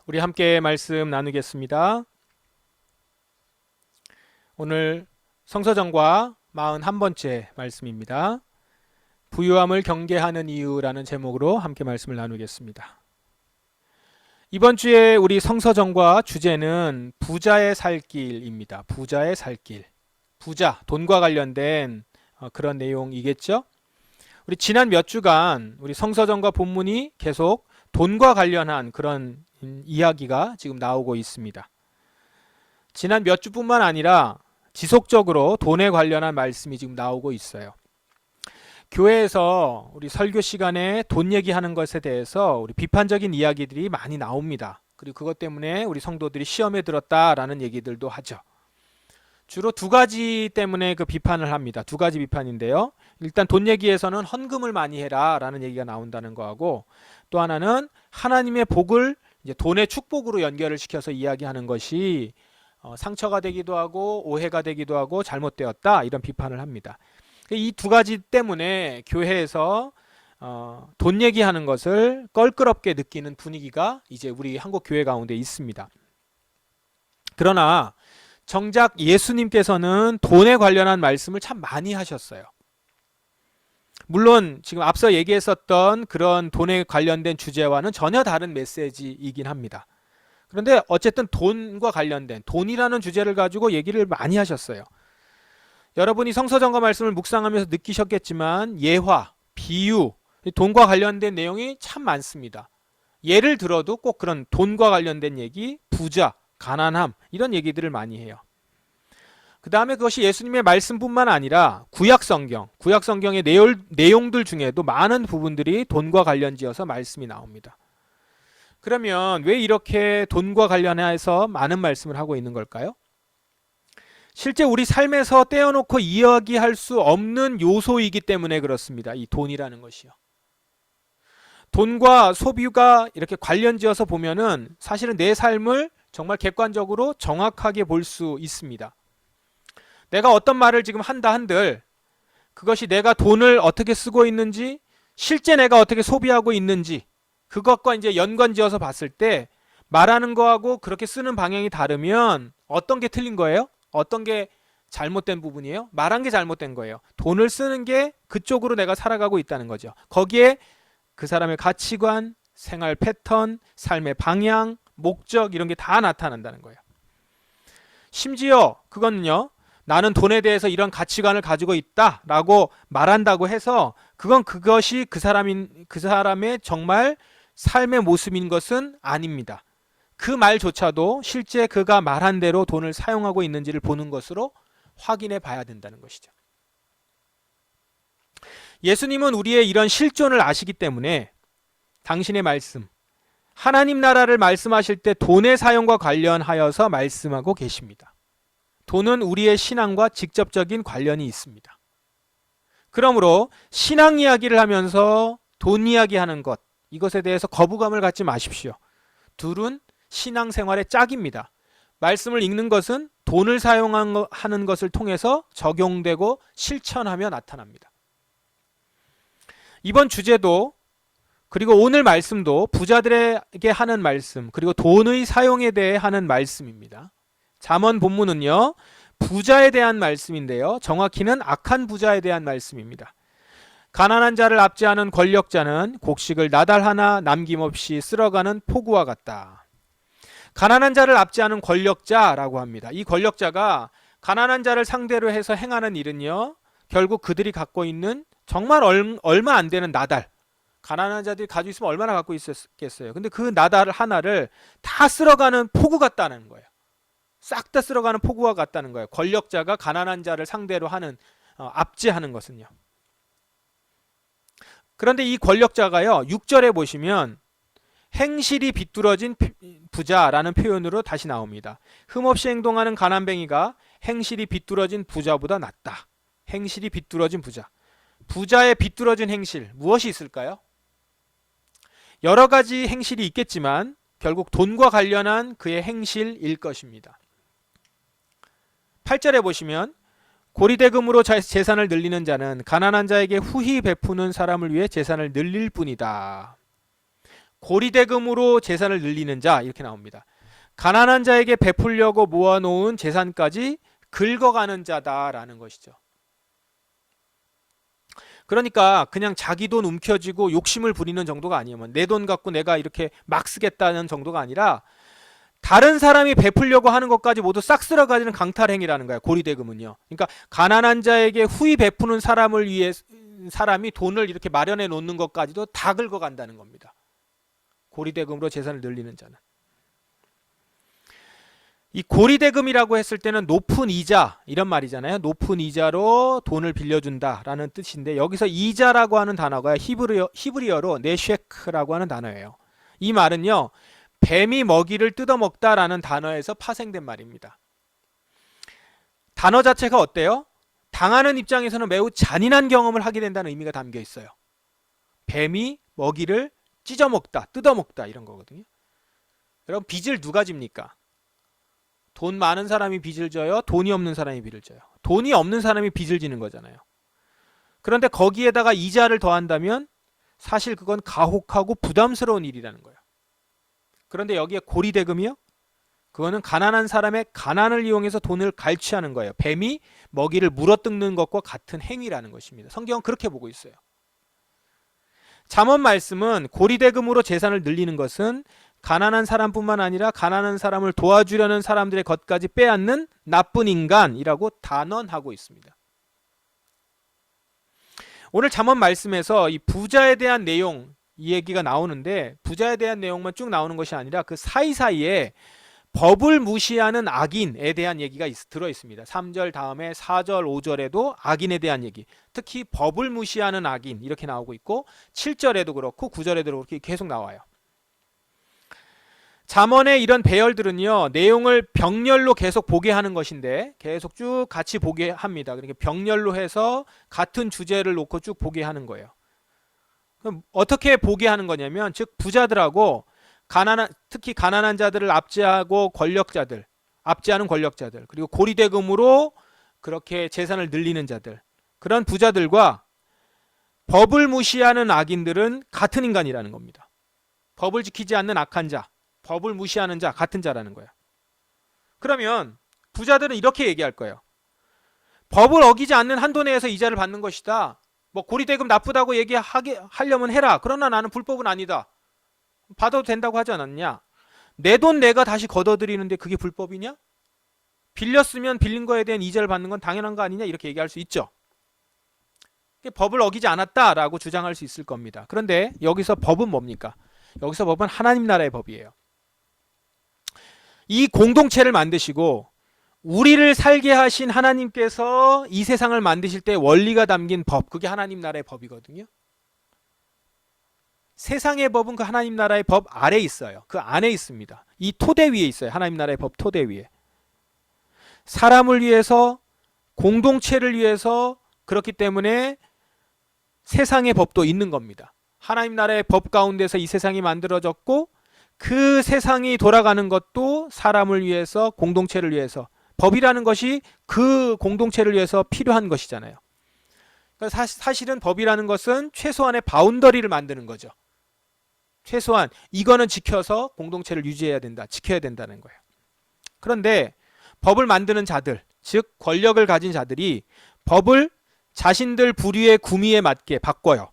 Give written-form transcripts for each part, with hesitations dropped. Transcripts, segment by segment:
우리 함께 말씀 나누겠습니다. 오늘 성서정과 41번째 말씀입니다. 부유함을 경계하는 이유라는 제목으로 함께 말씀을 나누겠습니다. 이번 주에 우리 성서정과 주제는 부자의 살 길입니다. 부자의 살 길. 부자, 돈과 관련된 그런 내용이겠죠? 우리 지난 몇 주간 우리 성서정과 본문이 계속 돈과 관련한 그런 이야기가 지금 나오고 있습니다. 지난 몇 주뿐만 아니라 지속적으로 돈에 관련한 말씀이 지금 나오고 있어요. 교회에서 우리 설교 시간에 돈 얘기하는 것에 대해서 우리 비판적인 이야기들이 많이 나옵니다. 그리고 그것 때문에 우리 성도들이 시험에 들었다라는 얘기들도 하죠. 주로 두 가지 때문에 그 비판을 합니다. 두 가지 비판인데요. 일단 돈 얘기에서는 헌금을 많이 해라 라는 얘기가 나온다는 거하고, 또 하나는 하나님의 복을 이제 돈의 축복으로 연결을 시켜서 이야기하는 것이 상처가 되기도 하고 오해가 되기도 하고 잘못되었다, 이런 비판을 합니다. 이 두 가지 때문에 교회에서 돈 얘기하는 것을 껄끄럽게 느끼는 분위기가 이제 우리 한국 교회 가운데 있습니다. 그러나 정작 예수님께서는 돈에 관련한 말씀을 참 많이 하셨어요. 물론 지금 앞서 얘기했었던 그런 돈에 관련된 주제와는 전혀 다른 메시지이긴 합니다. 그런데 어쨌든 돈과 관련된, 돈이라는 주제를 가지고 얘기를 많이 하셨어요. 여러분이 성서정과 말씀을 묵상하면서 느끼셨겠지만 예화, 비유, 돈과 관련된 내용이 참 많습니다. 예를 들어도 꼭 그런 돈과 관련된 얘기, 부자, 가난함, 이런 얘기들을 많이 해요. 그 다음에 그것이 예수님의 말씀뿐만 아니라 구약성경의 내용들 중에도 많은 부분들이 돈과 관련지어서 말씀이 나옵니다. 그러면 왜 이렇게 돈과 관련해서 많은 말씀을 하고 있는 걸까요? 실제 우리 삶에서 떼어놓고 이야기할 수 없는 요소이기 때문에 그렇습니다. 이 돈이라는 것이요. 돈과 소비가 이렇게 관련지어서 보면은 사실은 내 삶을 정말 객관적으로 정확하게 볼 수 있습니다. 내가 어떤 말을 지금 한다 한들 그것이 내가 돈을 어떻게 쓰고 있는지, 실제 내가 어떻게 소비하고 있는지, 그것과 이제 연관지어서 봤을 때 말하는 거하고 그렇게 쓰는 방향이 다르면 어떤 게 틀린 거예요? 어떤 게 잘못된 부분이에요? 말한 게 잘못된 거예요. 돈을 쓰는 게 그쪽으로 내가 살아가고 있다는 거죠. 거기에 그 사람의 가치관, 생활 패턴, 삶의 방향, 목적, 이런 게 다 나타난다는 거예요. 심지어 그거는요, 나는 돈에 대해서 이런 가치관을 가지고 있다라고 말한다고 해서 그것이 그 사람의 정말 삶의 모습인 것은 아닙니다. 그 말조차도 실제 그가 말한 대로 돈을 사용하고 있는지를 보는 것으로 확인해 봐야 된다는 것이죠. 예수님은 우리의 이런 실존을 아시기 때문에 당신의 말씀, 하나님 나라를 말씀하실 때 돈의 사용과 관련하여서 말씀하고 계십니다. 돈은 우리의 신앙과 직접적인 관련이 있습니다. 그러므로 신앙 이야기를 하면서 돈 이야기하는 것, 이것에 대해서 거부감을 갖지 마십시오. 둘은 신앙생활의 짝입니다. 말씀을 읽는 것은 돈을 사용하는 것을 통해서 적용되고 실천하며 나타납니다. 이번 주제도, 그리고 오늘 말씀도 부자들에게 하는 말씀, 그리고 돈의 사용에 대해 하는 말씀입니다. 잠언 본문은요, 부자에 대한 말씀인데요, 정확히는 악한 부자에 대한 말씀입니다. 가난한 자를 압제하는 권력자는 곡식을 나달 하나 남김없이 쓸어가는 포구와 같다. 가난한 자를 압제하는 권력자라고 합니다. 이 권력자가 가난한 자를 상대로 해서 행하는 일은요, 결국 그들이 갖고 있는 정말 얼마 안 되는 나달, 가난한 자들이 가지고 있으면 얼마나 갖고 있었겠어요. 근데 그 나달 하나를 다 쓸어가는 포구 같다는 거예요. 싹 다 쓸어가는 포구와 같다는 거예요. 권력자가 가난한 자를 상대로 하는 압제하는 것은요. 그런데 이 권력자가요, 6절에 보시면 행실이 비뚤어진 부자라는 표현으로 다시 나옵니다. 흠없이 행동하는 가난뱅이가 행실이 비뚤어진 부자보다 낫다. 행실이 비뚤어진 부자. 부자의 비뚤어진 행실, 무엇이 있을까요? 여러 가지 행실이 있겠지만 결국 돈과 관련한 그의 행실일 것입니다. 8절에 보시면 고리대금으로 재산을 늘리는 자는 가난한 자에게 후히 베푸는 사람을 위해 재산을 늘릴 뿐이다. 고리대금으로 재산을 늘리는 자 이렇게 나옵니다. 가난한 자에게 베풀려고 모아놓은 재산까지 긁어가는 자다라는 것이죠. 그러니까 그냥 자기 돈 움켜쥐고 욕심을 부리는 정도가 아니에요. 내 돈 갖고 내가 이렇게 막 쓰겠다는 정도가 아니라 다른 사람이 베풀려고 하는 것까지 모두 싹 쓸어가지는 강탈행위라는 거예요. 고리대금은요. 그러니까 가난한 자에게 후히 베푸는 사람을 위해 사람이 돈을 이렇게 마련해 놓는 것까지도 다 긁어간다는 겁니다. 고리대금으로 재산을 늘리는 자는. 이 고리대금이라고 했을 때는 높은 이자 이런 말이잖아요. 높은 이자로 돈을 빌려준다라는 뜻인데 여기서 이자라고 하는 단어가 히브리어로 네쉐크라고 하는 단어예요. 이 말은요. 뱀이 먹이를 뜯어먹다라는 단어에서 파생된 말입니다. 단어 자체가 어때요? 당하는 입장에서는 매우 잔인한 경험을 하게 된다는 의미가 담겨 있어요. 뱀이 먹이를 찢어먹다, 뜯어먹다 이런 거거든요. 여러분 빚을 누가 집니까? 돈 많은 사람이 빚을 져요? 돈이 없는 사람이 빚을 져요? 돈이 없는 사람이 빚을 지는 거잖아요. 그런데 거기에다가 이자를 더한다면 사실 그건 가혹하고 부담스러운 일이라는 거예요. 그런데 여기에 고리대금이요? 그거는 가난한 사람의 가난을 이용해서 돈을 갈취하는 거예요. 뱀이 먹이를 물어뜯는 것과 같은 행위라는 것입니다. 성경은 그렇게 보고 있어요. 잠언 말씀은 고리대금으로 재산을 늘리는 것은 가난한 사람뿐만 아니라 가난한 사람을 도와주려는 사람들의 것까지 빼앗는 나쁜 인간이라고 단언하고 있습니다. 오늘 잠언 말씀에서 이 부자에 대한 내용 이 얘기가 나오는데 부자에 대한 내용만 쭉 나오는 것이 아니라 그 사이사이에 법을 무시하는 악인에 대한 얘기가 들어있습니다. 3절 다음에 4절 5절에도 악인에 대한 얘기, 특히 법을 무시하는 악인 이렇게 나오고 있고 7절에도 그렇고 9절에도 그렇게 계속 나와요. 잠언의 이런 배열들은요, 내용을 병렬로 계속 보게 하는 것인데 계속 쭉 같이 보게 합니다. 그러니까 병렬로 해서 같은 주제를 놓고 쭉 보게 하는 거예요. 그럼 어떻게 보게 하는 거냐면, 즉 부자들하고 특히 가난한 자들을 압제하고 압제하는 권력자들, 그리고 고리대금으로 그렇게 재산을 늘리는 자들, 그런 부자들과 법을 무시하는 악인들은 같은 인간이라는 겁니다. 법을 지키지 않는 악한 자, 법을 무시하는 자, 같은 자라는 거예요. 그러면 부자들은 이렇게 얘기할 거예요. 법을 어기지 않는 한도 내에서 이자를 받는 것이다. 뭐 고리대금 나쁘다고 얘기하려면 해라. 그러나 나는 불법은 아니다. 받아도 된다고 하지 않았냐? 내 돈 내가 다시 걷어들이는데 그게 불법이냐? 빌렸으면 빌린 거에 대한 이자를 받는 건 당연한 거 아니냐? 이렇게 얘기할 수 있죠. 법을 어기지 않았다라고 주장할 수 있을 겁니다. 그런데 여기서 법은 뭡니까? 여기서 법은 하나님 나라의 법이에요. 이 공동체를 만드시고 우리를 살게 하신 하나님께서 이 세상을 만드실 때 원리가 담긴 법, 그게 하나님 나라의 법이거든요. 세상의 법은 그 하나님 나라의 법 아래에 있어요. 그 안에 있습니다. 이 토대 위에 있어요. 하나님 나라의 법 토대 위에. 사람을 위해서, 공동체를 위해서, 그렇기 때문에 세상의 법도 있는 겁니다. 하나님 나라의 법 가운데서 이 세상이 만들어졌고 그 세상이 돌아가는 것도 사람을 위해서, 공동체를 위해서, 법이라는 것이 그 공동체를 위해서 필요한 것이잖아요. 그러니까 사실은 법이라는 것은 최소한의 바운더리를 만드는 거죠. 최소한 이거는 지켜서 공동체를 유지해야 된다, 지켜야 된다는 거예요. 그런데 법을 만드는 자들, 즉 권력을 가진 자들이 법을 자신들 불의의 구미에 맞게 바꿔요.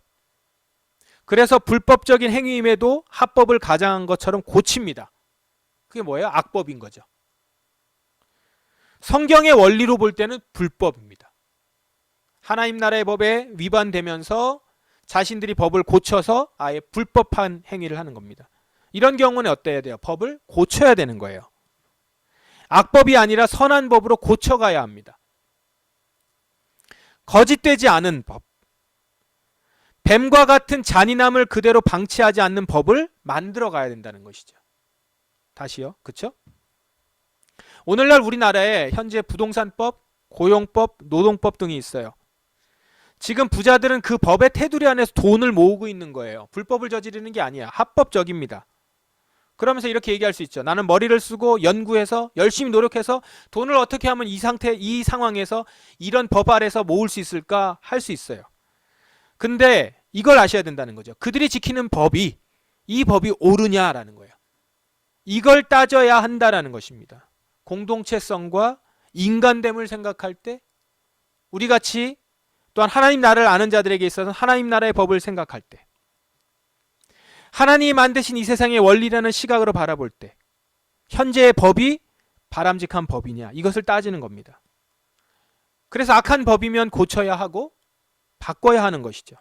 그래서 불법적인 행위임에도 합법을 가장한 것처럼 고칩니다. 그게 뭐예요? 악법인 거죠. 성경의 원리로 볼 때는 불법입니다. 하나님 나라의 법에 위반되면서 자신들이 법을 고쳐서 아예 불법한 행위를 하는 겁니다. 이런 경우는 어때야 돼요? 법을 고쳐야 되는 거예요. 악법이 아니라 선한 법으로 고쳐가야 합니다. 거짓되지 않은 법, 뱀과 같은 잔인함을 그대로 방치하지 않는 법을 만들어 가야 된다는 것이죠. 다시요. 그렇죠? 오늘날 우리나라에 현재 부동산법, 고용법, 노동법 등이 있어요. 지금 부자들은 그 법의 테두리 안에서 돈을 모으고 있는 거예요. 불법을 저지르는 게 아니야. 합법적입니다. 그러면서 이렇게 얘기할 수 있죠. 나는 머리를 쓰고 연구해서 열심히 노력해서 돈을 어떻게 하면 이 상황에서 이런 법 아래서 모을 수 있을까 할 수 있어요. 근데 이걸 아셔야 된다는 거죠. 그들이 지키는 법이 이 법이 옳으냐라는 거예요. 이걸 따져야 한다라는 것입니다. 공동체성과 인간됨을 생각할 때 우리 같이 또한 하나님 나라를 아는 자들에게 있어서 하나님 나라의 법을 생각할 때 하나님이 만드신 이 세상의 원리라는 시각으로 바라볼 때 현재의 법이 바람직한 법이냐 이것을 따지는 겁니다. 그래서 악한 법이면 고쳐야 하고 바꿔야 하는 것이죠.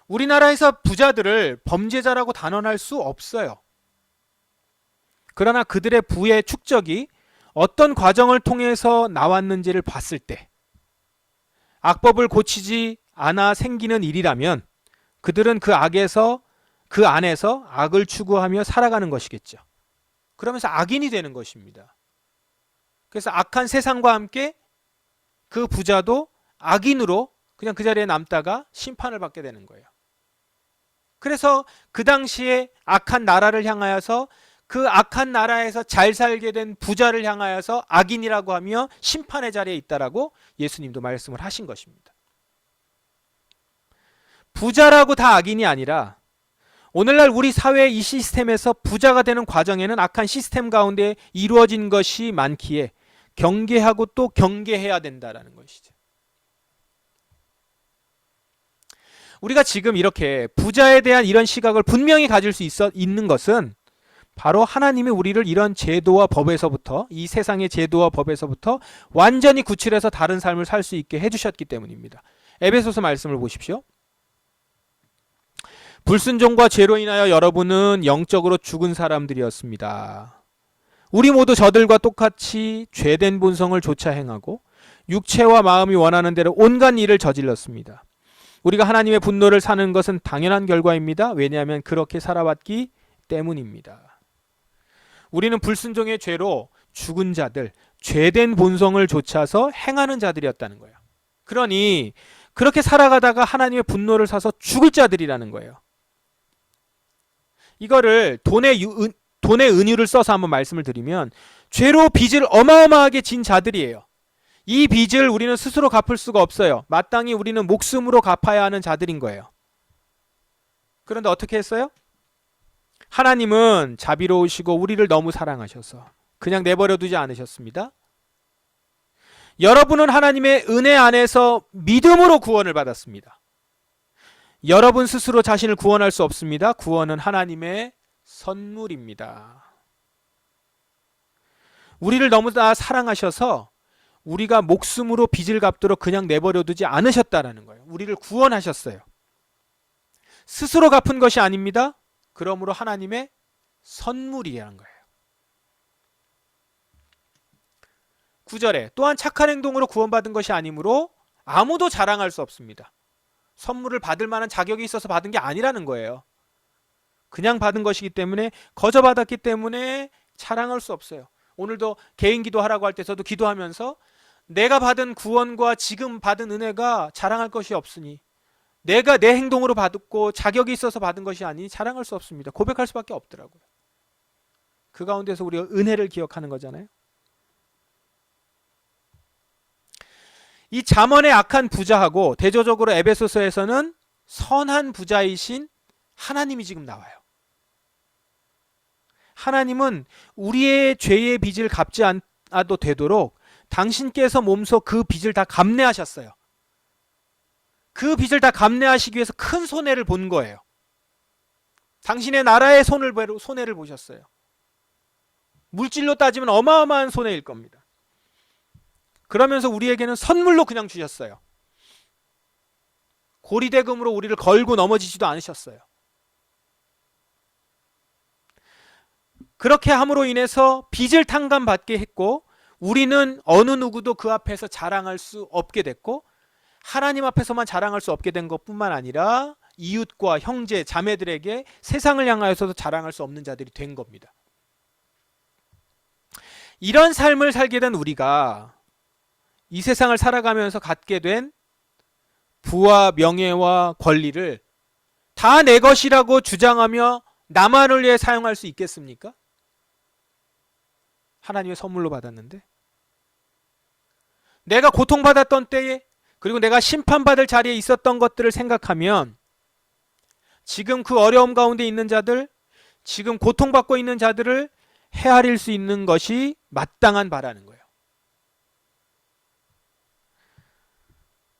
우리나라에서 부자들을 범죄자라고 단언할 수 없어요. 그러나 그들의 부의 축적이 어떤 과정을 통해서 나왔는지를 봤을 때 악법을 고치지 않아 생기는 일이라면 그들은 그 안에서 악을 추구하며 살아가는 것이겠죠. 그러면서 악인이 되는 것입니다. 그래서 악한 세상과 함께 그 부자도 악인으로 그냥 그 자리에 남다가 심판을 받게 되는 거예요. 그래서 그 당시에 악한 나라를 향하여서 그 악한 나라에서 잘 살게 된 부자를 향하여서 악인이라고 하며 심판의 자리에 있다라고 예수님도 말씀을 하신 것입니다. 부자라고 다 악인이 아니라 오늘날 우리 사회의 이 시스템에서 부자가 되는 과정에는 악한 시스템 가운데 이루어진 것이 많기에 경계하고 또 경계해야 된다라는 것이죠. 우리가 지금 이렇게 부자에 대한 이런 시각을 분명히 가질 수 있는 것은 바로 하나님이 우리를 이런 제도와 법에서부터 이 세상의 제도와 법에서부터 완전히 구출해서 다른 삶을 살 수 있게 해주셨기 때문입니다. 에베소서 말씀을 보십시오. 불순종과 죄로 인하여 여러분은 영적으로 죽은 사람들이었습니다. 우리 모두 저들과 똑같이 죄된 본성을 좇아 행하고 육체와 마음이 원하는 대로 온갖 일을 저질렀습니다. 우리가 하나님의 분노를 사는 것은 당연한 결과입니다. 왜냐하면 그렇게 살아왔기 때문입니다. 우리는 불순종의 죄로 죽은 자들, 죄된 본성을 좇아서 행하는 자들이었다는 거예요. 그러니 그렇게 살아가다가 하나님의 분노를 사서 죽을 자들이라는 거예요. 이거를 돈의 은유를 써서 한번 말씀을 드리면 죄로 빚을 어마어마하게 진 자들이에요. 이 빚을 우리는 스스로 갚을 수가 없어요. 마땅히 우리는 목숨으로 갚아야 하는 자들인 거예요. 그런데 어떻게 했어요? 하나님은 자비로우시고 우리를 너무 사랑하셔서 그냥 내버려 두지 않으셨습니다. 여러분은 하나님의 은혜 안에서 믿음으로 구원을 받았습니다. 여러분 스스로 자신을 구원할 수 없습니다. 구원은 하나님의 선물입니다. 우리를 너무나 사랑하셔서 우리가 목숨으로 빚을 갚도록 그냥 내버려 두지 않으셨다라는 거예요. 우리를 구원하셨어요. 스스로 갚은 것이 아닙니다. 그러므로 하나님의 선물이라는 거예요. 9절에 또한 착한 행동으로 구원받은 것이 아니므로 아무도 자랑할 수 없습니다. 선물을 받을 만한 자격이 있어서 받은 게 아니라는 거예요. 그냥 받은 것이기 때문에 거저 받았기 때문에 자랑할 수 없어요. 오늘도 개인 기도하라고 할 때 저도 기도하면서 내가 받은 구원과 지금 받은 은혜가 자랑할 것이 없으니 내가 내 행동으로 받았고 자격이 있어서 받은 것이 아니니 자랑할 수 없습니다. 고백할 수밖에 없더라고요. 그 가운데서 우리가 은혜를 기억하는 거잖아요. 이 잠언의 악한 부자하고 대조적으로 에베소서에서는 선한 부자이신 하나님이 지금 나와요. 하나님은 우리의 죄의 빚을 갚지 않아도 되도록 당신께서 몸소 그 빚을 다 감내하셨어요. 그 빚을 다 감내하시기 위해서 큰 손해를 본 거예요. 당신의 나라의 손해를 보셨어요. 물질로 따지면 어마어마한 손해일 겁니다. 그러면서 우리에게는 선물로 그냥 주셨어요. 고리대금으로 우리를 걸고 넘어지지도 않으셨어요. 그렇게 함으로 인해서 빚을 탕감받게 했고 우리는 어느 누구도 그 앞에서 자랑할 수 없게 됐고 하나님 앞에서만 자랑할 수 없게 된 것뿐만 아니라 이웃과 형제, 자매들에게 세상을 향하여서도 자랑할 수 없는 자들이 된 겁니다. 이런 삶을 살게 된 우리가 이 세상을 살아가면서 갖게 된 부와 명예와 권리를 다 내 것이라고 주장하며 나만을 위해 사용할 수 있겠습니까? 하나님의 선물로 받았는데 내가 고통받았던 때에 그리고 내가 심판받을 자리에 있었던 것들을 생각하면 지금 그 어려움 가운데 있는 자들, 지금 고통받고 있는 자들을 헤아릴 수 있는 것이 마땅한 바라는 거예요.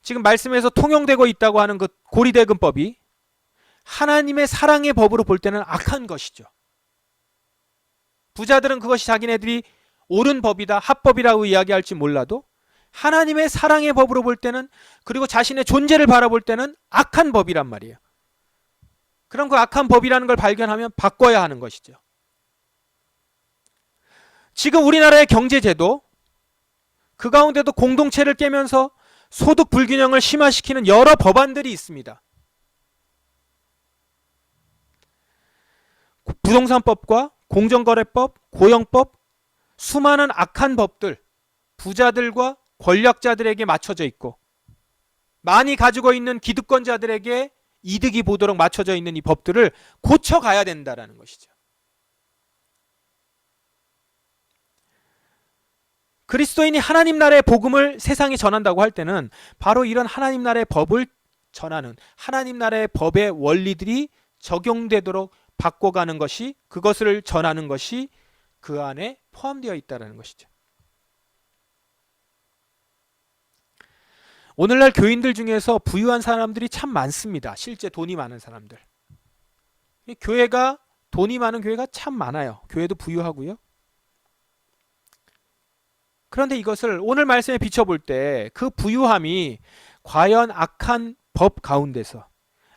지금 말씀에서 통용되고 있다고 하는 그 고리대금법이 하나님의 사랑의 법으로 볼 때는 악한 것이죠. 부자들은 그것이 자기네들이 옳은 법이다, 합법이라고 이야기할지 몰라도 하나님의 사랑의 법으로 볼 때는, 그리고 자신의 존재를 바라볼 때는 악한 법이란 말이에요. 그럼 그 악한 법이라는 걸 발견하면 바꿔야 하는 것이죠. 지금 우리나라의 경제제도, 그 가운데도 공동체를 깨면서 소득 불균형을 심화시키는 여러 법안들이 있습니다. 부동산법과 공정거래법, 고용법, 수많은 악한 법들, 부자들과 권력자들에게 맞춰져 있고 많이 가지고 있는 기득권자들에게 이득이 보도록 맞춰져 있는 이 법들을 고쳐가야 된다는 것이죠. 그리스도인이 하나님 나라의 복음을 세상에 전한다고 할 때는 바로 이런 하나님 나라의 법을 전하는, 하나님 나라의 법의 원리들이 적용되도록 바꿔가는 것이, 그것을 전하는 것이 그 안에 포함되어 있다는 것이죠. 오늘날 교인들 중에서 부유한 사람들이 참 많습니다. 실제 돈이 많은 사람들. 교회가, 돈이 많은 교회가 참 많아요. 교회도 부유하고요. 그런데 이것을 오늘 말씀에 비춰볼 때 그 부유함이 과연 악한 법 가운데서,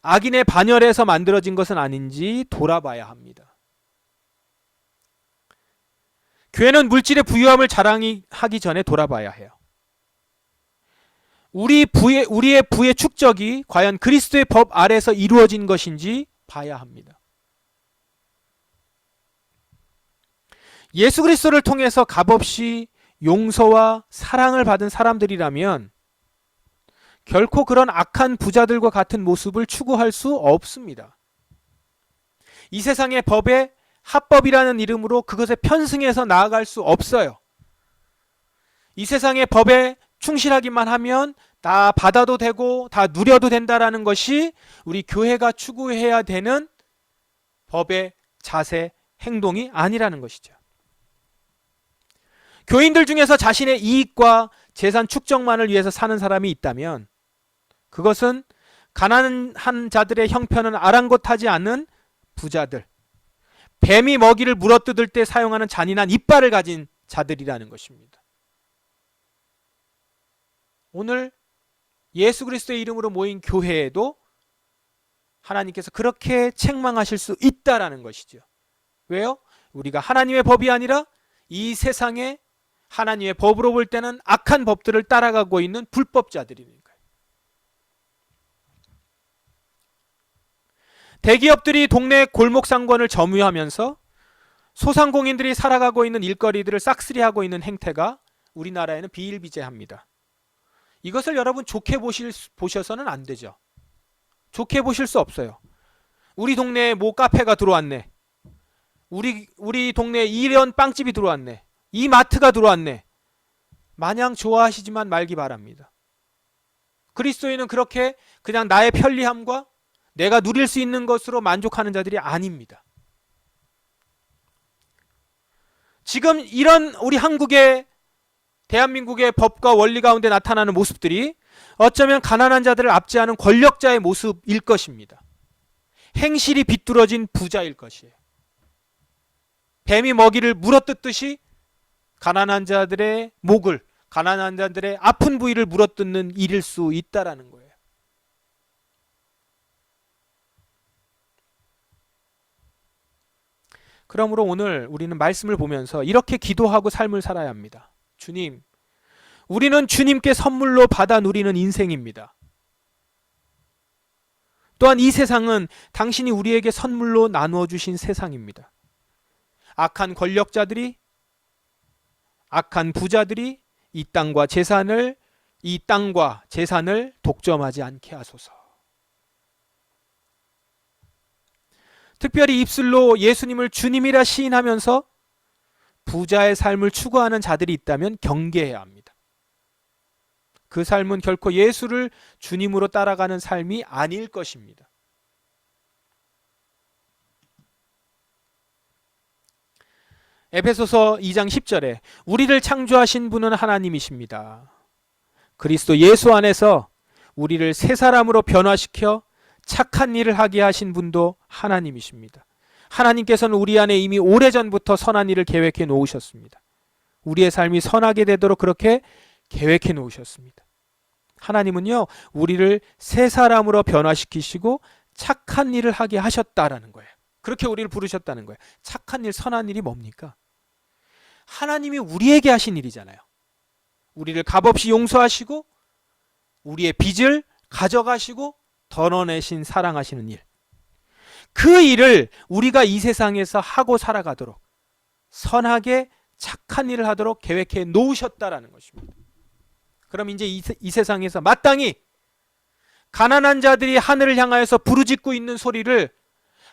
악인의 반열에서 만들어진 것은 아닌지 돌아봐야 합니다. 교회는 물질의 부유함을 자랑하기 전에 돌아봐야 해요. 우리의 부의 축적이 과연 그리스도의 법 아래서 이루어진 것인지 봐야 합니다. 예수 그리스도를 통해서 값없이 용서와 사랑을 받은 사람들이라면 결코 그런 악한 부자들과 같은 모습을 추구할 수 없습니다. 이 세상의 법에 합법이라는 이름으로 그것에 편승해서 나아갈 수 없어요. 이 세상의 법에 충실하기만 하면 다 받아도 되고 다 누려도 된다라는 것이 우리 교회가 추구해야 되는 법의 자세, 행동이 아니라는 것이죠. 교인들 중에서 자신의 이익과 재산 축적만을 위해서 사는 사람이 있다면 그것은 가난한 자들의 형편은 아랑곳하지 않은 부자들, 뱀이 먹이를 물어뜯을 때 사용하는 잔인한 이빨을 가진 자들이라는 것입니다. 오늘 예수 그리스도의 이름으로 모인 교회에도 하나님께서 그렇게 책망하실 수 있다라는 것이죠. 왜요? 우리가 하나님의 법이 아니라 이 세상에 하나님의 법으로 볼 때는 악한 법들을 따라가고 있는 불법자들이니까요. 대기업들이 동네 골목 상권을 점유하면서 소상공인들이 살아가고 있는 일거리들을 싹쓸이하고 있는 행태가 우리나라에는 비일비재합니다. 이것을 여러분 좋게 보셔서는 안 되죠. 좋게 보실 수 없어요. 우리 동네에 뭐 카페가 들어왔네. 우리 동네에 이런 빵집이 들어왔네. 이 마트가 들어왔네. 마냥 좋아하시지만 말기 바랍니다. 그리스도인은 그렇게 그냥 나의 편리함과 내가 누릴 수 있는 것으로 만족하는 자들이 아닙니다. 지금 이런 우리 한국의, 대한민국의 법과 원리 가운데 나타나는 모습들이 어쩌면 가난한 자들을 압제하는 권력자의 모습일 것입니다. 행실이 비뚤어진 부자일 것이에요. 뱀이 먹이를 물어뜯듯이 가난한 자들의 목을, 가난한 자들의 아픈 부위를 물어뜯는 일일 수 있다라는 거예요. 그러므로 오늘 우리는 말씀을 보면서 이렇게 기도하고 삶을 살아야 합니다. 주님, 우리는 주님께 선물로 받아 누리는 인생입니다. 또한 이 세상은 당신이 우리에게 선물로 나누어 주신 세상입니다. 악한 권력자들이, 악한 부자들이 이 땅과 재산을 독점하지 않게 하소서. 특별히 입술로 예수님을 주님이라 시인하면서 부자의 삶을 추구하는 자들이 있다면 경계해야 합니다. 그 삶은 결코 예수를 주님으로 따라가는 삶이 아닐 것입니다. 에베소서 2장 10절에 우리를 창조하신 분은 하나님이십니다. 그리스도 예수 안에서 우리를 새 사람으로 변화시켜 착한 일을 하게 하신 분도 하나님이십니다. 하나님께서는 우리 안에 이미 오래전부터 선한 일을 계획해 놓으셨습니다. 우리의 삶이 선하게 되도록 그렇게 계획해 놓으셨습니다. 하나님은요, 우리를 새 사람으로 변화시키시고 착한 일을 하게 하셨다라는 거예요. 그렇게 우리를 부르셨다는 거예요. 착한 일, 선한 일이 뭡니까? 하나님이 우리에게 하신 일이잖아요. 우리를 값없이 용서하시고 우리의 빚을 가져가시고 덜어내신 사랑하시는 일. 그 일을 우리가 이 세상에서 하고 살아가도록 선하게 착한 일을 하도록 계획해 놓으셨다라는 것입니다. 그럼 이제 이 세상에서 마땅히 가난한 자들이 하늘을 향하여서 부르짖고 있는 소리를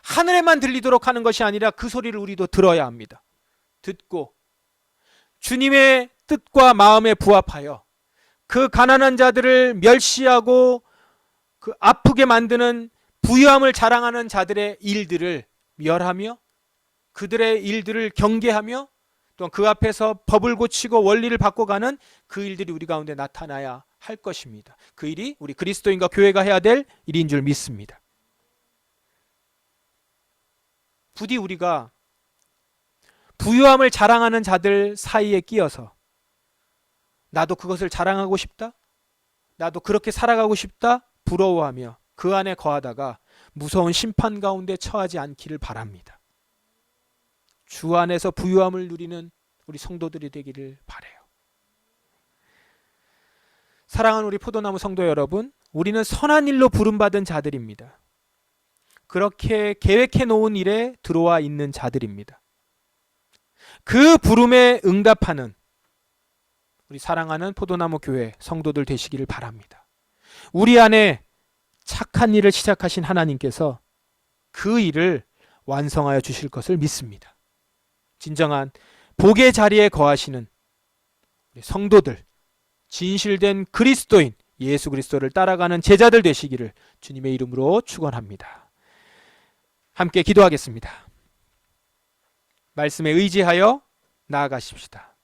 하늘에만 들리도록 하는 것이 아니라 그 소리를 우리도 들어야 합니다. 듣고 주님의 뜻과 마음에 부합하여 그 가난한 자들을 멸시하고 그 아프게 만드는 부유함을 자랑하는 자들의 일들을 멸하며 그들의 일들을 경계하며 또 그 앞에서 법을 고치고 원리를 바꿔가는 그 일들이 우리 가운데 나타나야 할 것입니다. 그 일이 우리 그리스도인과 교회가 해야 될 일인 줄 믿습니다. 부디 우리가 부유함을 자랑하는 자들 사이에 끼어서 나도 그것을 자랑하고 싶다, 나도 그렇게 살아가고 싶다 부러워하며 그 안에 거하다가 무서운 심판 가운데 처하지 않기를 바랍니다. 주 안에서 부유함을 누리는 우리 성도들이 되기를 바라요. 사랑하는 우리 포도나무 성도 여러분, 우리는 선한 일로 부름받은 자들입니다. 그렇게 계획해 놓은 일에 들어와 있는 자들입니다. 그 부름에 응답하는 우리 사랑하는 포도나무 교회 성도들 되시기를 바랍니다. 우리 안에 착한 일을 시작하신 하나님께서 그 일을 완성하여 주실 것을 믿습니다. 진정한 복의 자리에 거하시는 우리 성도들, 진실된 그리스도인 예수 그리스도를 따라가는 제자들 되시기를 주님의 이름으로 축원합니다. 함께 기도하겠습니다. 말씀에 의지하여 나아가십시다.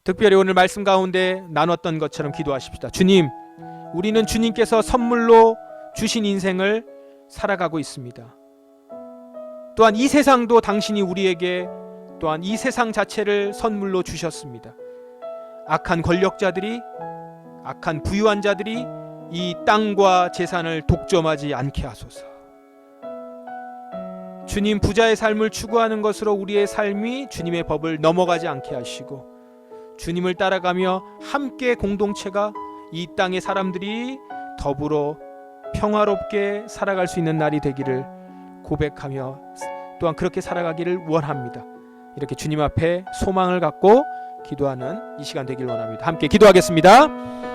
특별히 오늘 말씀 가운데 나눴던 것처럼 기도하십시다. 주님, 우리는 주님께서 선물로 주신 인생을 살아가고 있습니다. 또한 이 세상도 당신이 우리에게 또한 이 세상 자체를 선물로 주셨습니다. 악한 권력자들이, 악한 부유한 자들이 이 땅과 재산을 독점하지 않게 하소서. 주님, 부자의 삶을 추구하는 것으로 우리의 삶이 주님의 법을 넘어가지 않게 하시고 주님을 따라가며 함께 공동체가 이 땅의 사람들이 더불어 평화롭게 살아갈 수 있는 날이 되기를 고백하며 또한 그렇게 살아가기를 원합니다. 이렇게 주님 앞에 소망을 갖고 기도하는 이 시간 되길 원합니다. 함께 기도하겠습니다.